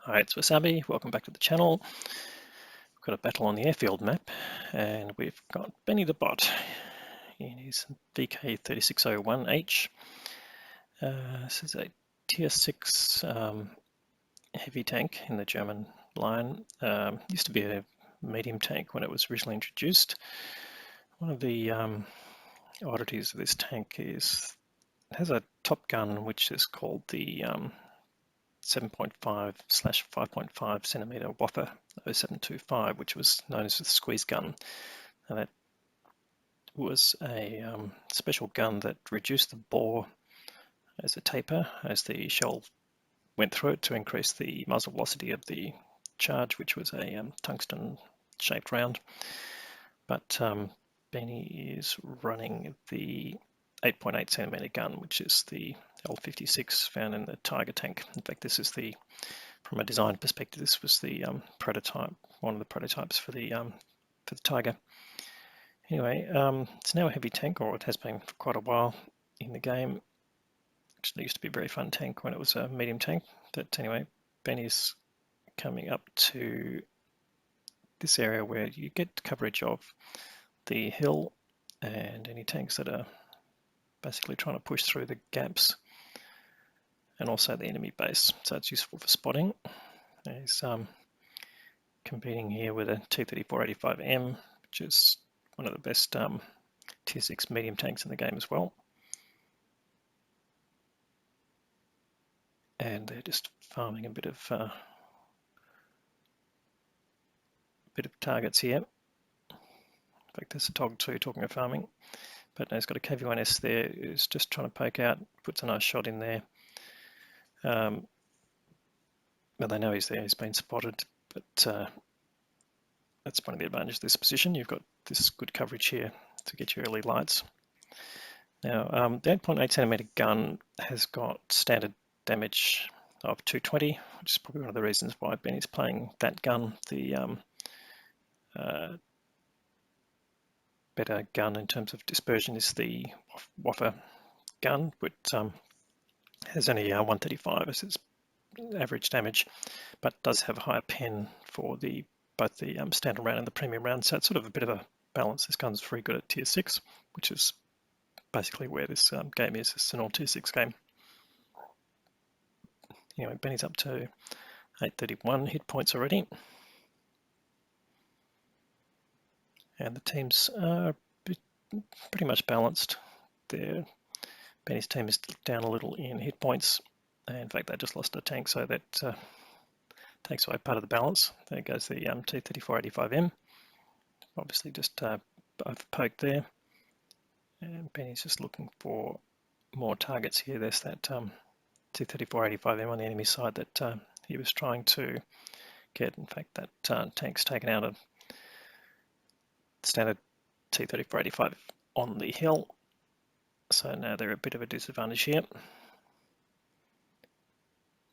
Hi, it's Wasabi. Welcome back to the channel. We've got a battle on the airfield map, and we've got Benny the Bot in his VK3601H. This is a tier 6 heavy tank in the German line. Used to be a medium tank when it was originally introduced. One of the oddities of this tank is it has a top gun which is called the 7.5/5.5 centimeter Waffe 0725, which was known as the squeeze gun. And that was a special gun that reduced the bore as a taper as the shell went through it to increase the muzzle velocity of the charge, which was a tungsten shaped round. But Benny is running the 8.8 centimeter gun, which is the L56 found in the Tiger tank. In fact, this is from a design perspective, this was the prototype, one of the prototypes for the Tiger. Anyway, it's now a heavy tank, or it has been for quite a while in the game. Actually, used to be a very fun tank when it was a medium tank. But anyway, Benny's coming up to this area where you get coverage of the hill and any tanks that are basically trying to push through the gaps, and also the enemy base, so it's useful for spotting. He's competing here with a T-3485M, which is one of the best tier 6 medium tanks in the game as well. And they're just farming a bit of targets here. In fact, there's a TOG2 talking of farming. But no, he's got a KV-1S there, who's just trying to poke out, puts a nice shot in there. Well, they know he's there, he's been spotted, but that's one of the advantages of this position. You've got this good coverage here to get your early lights. Now, the 8.8 centimeter gun has got standard damage of 220, which is probably one of the reasons why Benny's playing that gun. The better gun in terms of dispersion is the Waffe gun, which has only 135 as its average damage, but does have a higher pen for both the standard round and the premium round, so it's sort of a bit of a balance. This gun's very good at tier 6, which is basically where this game is. It's an all tier 6 game. Anyway, Benny's up to 831 hit points already. And the teams are pretty much balanced there. Benny's team is down a little in hit points. In fact, they just lost a tank, so that takes away part of the balance. There goes the T-3485M. Obviously just overpoked there. And Benny's just looking for more targets here. There's that T-3485M on the enemy side that he was trying to get. In fact, that tank's taken out a standard T-3485 on the hill. So now they're a bit of a disadvantage here.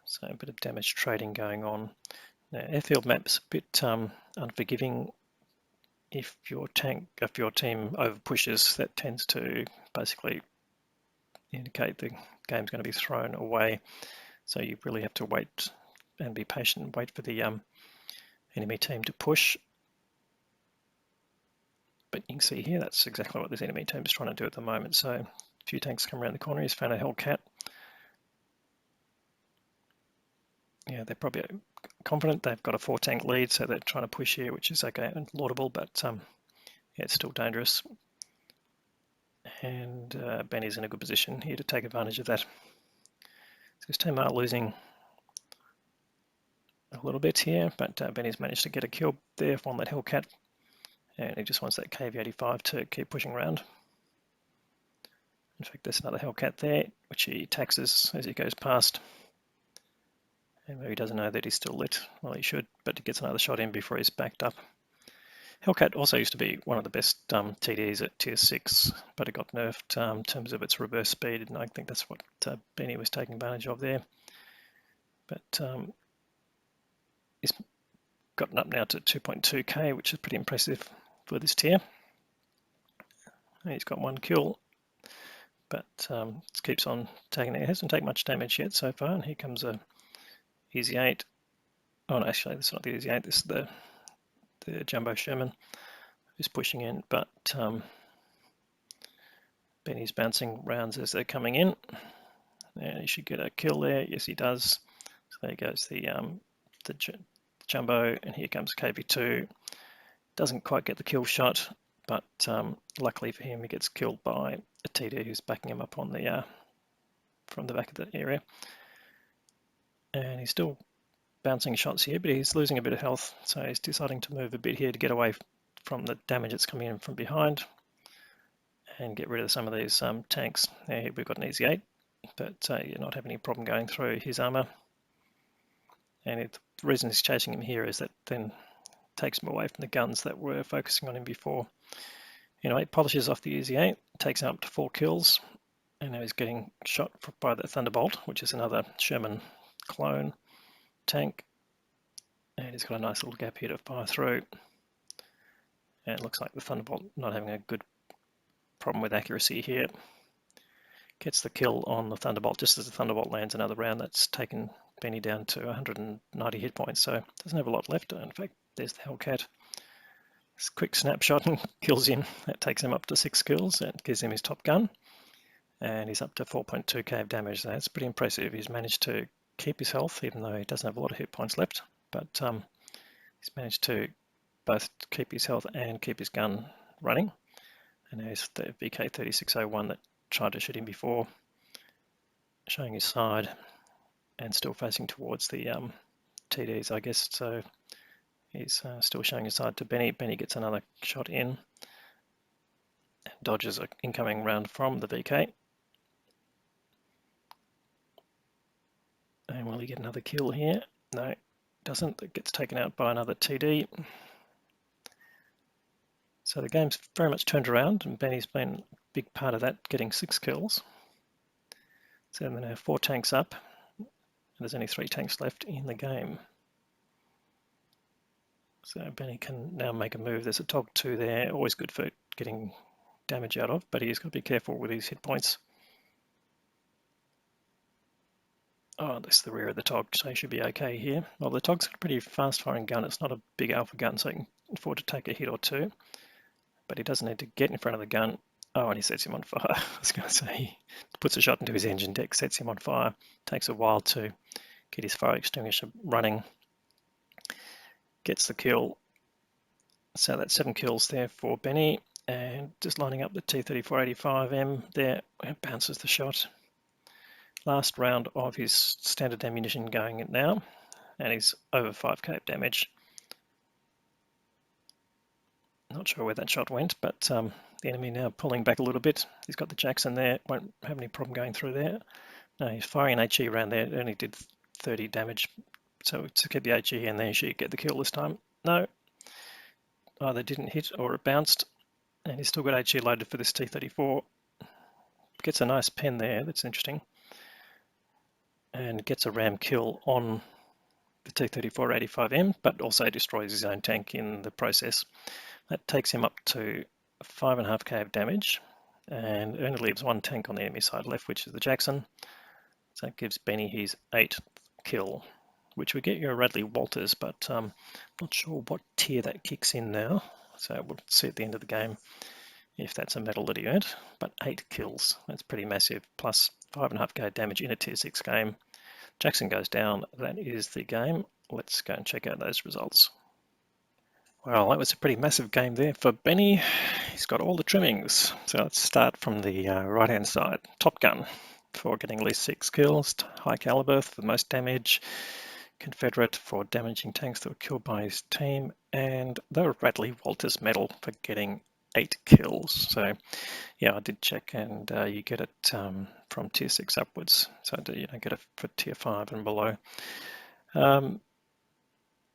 So a bit of damage trading going on. Now, airfield map's a bit unforgiving. If your team over pushes, that tends to basically indicate the game's going to be thrown away. So you really have to wait and be patient and wait for the enemy team to push. But you can see here, that's exactly what this enemy team is trying to do at the moment. So a few tanks come around the corner. He's found a Hellcat. Yeah, they're probably confident. They've got a 4-tank lead, so they're trying to push here, which is okay and laudable, but yeah, it's still dangerous. And Benny's in a good position here to take advantage of that. So his team are losing a little bit here, but Benny's managed to get a kill there on that Hellcat, and he just wants that KV-85 to keep pushing around. In fact, there's another Hellcat there, which he taxes as he goes past. And maybe he doesn't know that he's still lit. Well, he should, but he gets another shot in before he's backed up. Hellcat also used to be one of the best TDs at tier 6, but it got nerfed in terms of its reverse speed, and I think that's what Benny was taking advantage of there. But he's gotten up now to 2.2k, which is pretty impressive for this tier. And he's got one kill, but keeps on taking it. It hasn't taken much damage yet so far, and here comes a easy 8. Oh no, actually this is not the Easy 8, this is the Jumbo Sherman who's pushing in, but Benny's bouncing rounds as they're coming in, and he should get a kill there. Yes, he does. So there goes the Jumbo, and here comes KV2. Doesn't quite get the kill shot, but luckily for him, he gets killed by a TD who's backing him up on the from the back of the area, and he's still bouncing shots here, but he's losing a bit of health, so he's deciding to move a bit here to get away from the damage that's coming in from behind and get rid of some of these tanks. There we've got an Easy 8, but you're not having any problem going through his armor. And the reason he's chasing him here is that then takes him away from the guns that were focusing on him before. He polishes off the Easy 8, takes him up to 4 kills, and now he's getting shot by the Thunderbolt, which is another Sherman clone tank. And he's got a nice little gap here to fire through. And it looks like the Thunderbolt not having a good problem with accuracy here. Gets the kill on the Thunderbolt just as the Thunderbolt lands another round. That's taken Benny down to 190 hit points, so doesn't have a lot left. In fact, there's the Hellcat. This quick snapshot and kills him. That takes him up to 6 kills and gives him his top gun. And he's up to 4.2k of damage. That's pretty impressive. He's managed to keep his health, even though he doesn't have a lot of hit points left. But he's managed to both keep his health and keep his gun running. And there's the VK3601 that tried to shoot him before, showing his side and still facing towards the TDs, I guess. So he's still showing his side to Benny. Benny gets another shot in and dodges an incoming round from the VK. And will he get another kill here? No, doesn't. It gets taken out by another TD. So the game's very much turned around, and Benny's been a big part of that, getting 6 kills. So then there are 4 tanks up, and there's only 3 tanks left in the game. So Benny can now make a move. There's a Tog 2 there, always good for getting damage out of, but he's got to be careful with his hit points. Oh, this is the rear of the Tog, so he should be okay here. Well, the Tog's got a pretty fast-firing gun. It's not a big alpha gun, so he can afford to take a hit or 2. But he doesn't need to get in front of the gun. Oh, and he sets him on fire. I was going to say, he puts a shot into his engine deck, sets him on fire. Takes a while to get his fire extinguisher running. Gets the kill. So that's 7 kills there for Benny. And just lining up the T-3485M there, it bounces the shot. Last round of his standard ammunition going in now. And he's over 5k of damage. Not sure where that shot went, but the enemy now pulling back a little bit. He's got the Jackson there, won't have any problem going through there. No, he's firing an HE around there, it only did 30 damage. So to get the HE in there, he should get the kill this time. No, either didn't hit or it bounced, and he's still got HE loaded for this T-34. Gets a nice pen there, that's interesting. And gets a ram kill on the T-3485M, but also destroys his own tank in the process. That takes him up to 5.5k of damage, and only leaves 1 tank on the enemy side left, which is the Jackson. So that gives Benny his 8th kill, which would get you a Radley Walters, but not sure what tier that kicks in now. So we'll see at the end of the game if that's a medal that he earned. But 8 kills, that's pretty massive, plus 5.5k damage in a tier 6 game. Jackson goes down, that is the game. Let's go and check out those results. Well, that was a pretty massive game there for Benny. He's got all the trimmings. So let's start from the right-hand side. Top Gun for getting at least 6 kills. High Caliber for the most damage. Confederate for damaging tanks that were killed by his team. And the Radley Walters medal for getting 8 kills. So yeah, I did check, and you get it from tier 6 upwards. So you don't get it for tier 5 and below. All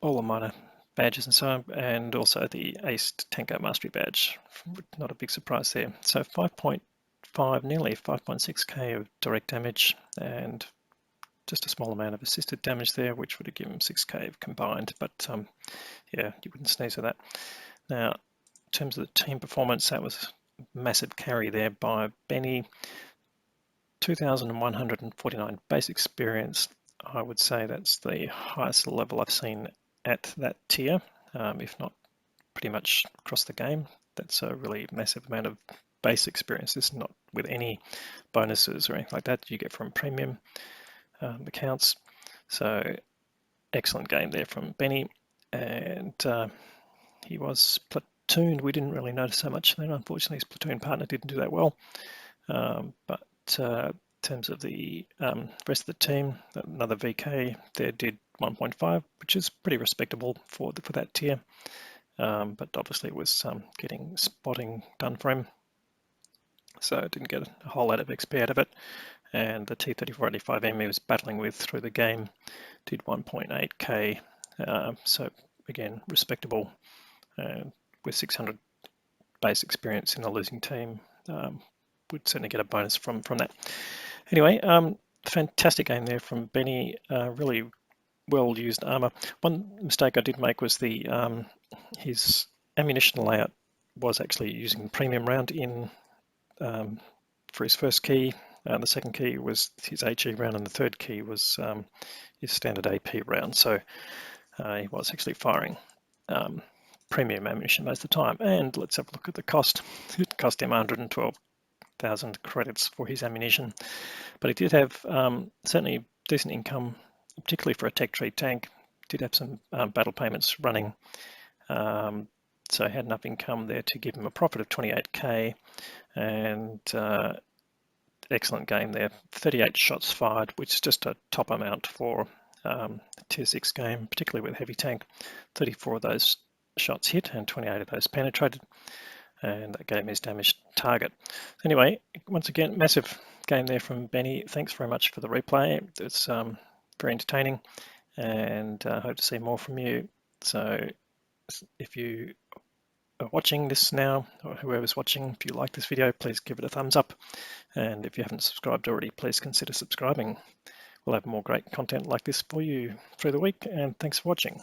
the minor badges and so on, and also the Ace Tanko Mastery badge. Not a big surprise there. So 5.5, nearly 5.6k of direct damage, and just a small amount of assisted damage there, which would have given him 6k of combined. But yeah, you wouldn't sneeze at that. Now, in terms of the team performance, that was a massive carry there by Benny. 2,149 base experience, I would say that's the highest level I've seen at that tier, if not pretty much across the game. That's a really massive amount of base experience. This is not with any bonuses or anything like that you get from premium accounts. So excellent game there from Benny, and he was platooned. We didn't really notice so much then. Unfortunately, his platoon partner didn't do that well. But in terms of the rest of the team, another VK there did 1.5, which is pretty respectable for that tier. But obviously it was getting spotting done for him, so didn't get a whole lot of XP out of it. And the T3485M he was battling with through the game did 1.8k, so again respectable, with 600 base experience in a losing team. Would certainly get a bonus from that. Anyway, fantastic game there from Benny. Really well used armor. One mistake I did make was his ammunition layout was actually using the premium round in for his first key. The second key was his HE round, and the third key was his standard AP round. So he was actually firing premium ammunition most of the time. And let's have a look at the cost. It cost him 112,000 credits for his ammunition, but he did have certainly decent income, particularly for a tech tree tank. Did have some battle payments running, so he had enough income there to give him a profit of 28k, and excellent game there. 38 shots fired, which is just a top amount for a tier 6 game, particularly with heavy tank. 34 of those shots hit and 28 of those penetrated, and that gave him his damaged target. Anyway, once again, massive game there from Benny. Thanks very much for the replay. It's very entertaining, and I hope to see more from you. So if you are watching this now, or whoever's watching, if you like this video, please give it a thumbs up. And if you haven't subscribed already, please consider subscribing. We'll have more great content like this for you through the week, and thanks for watching.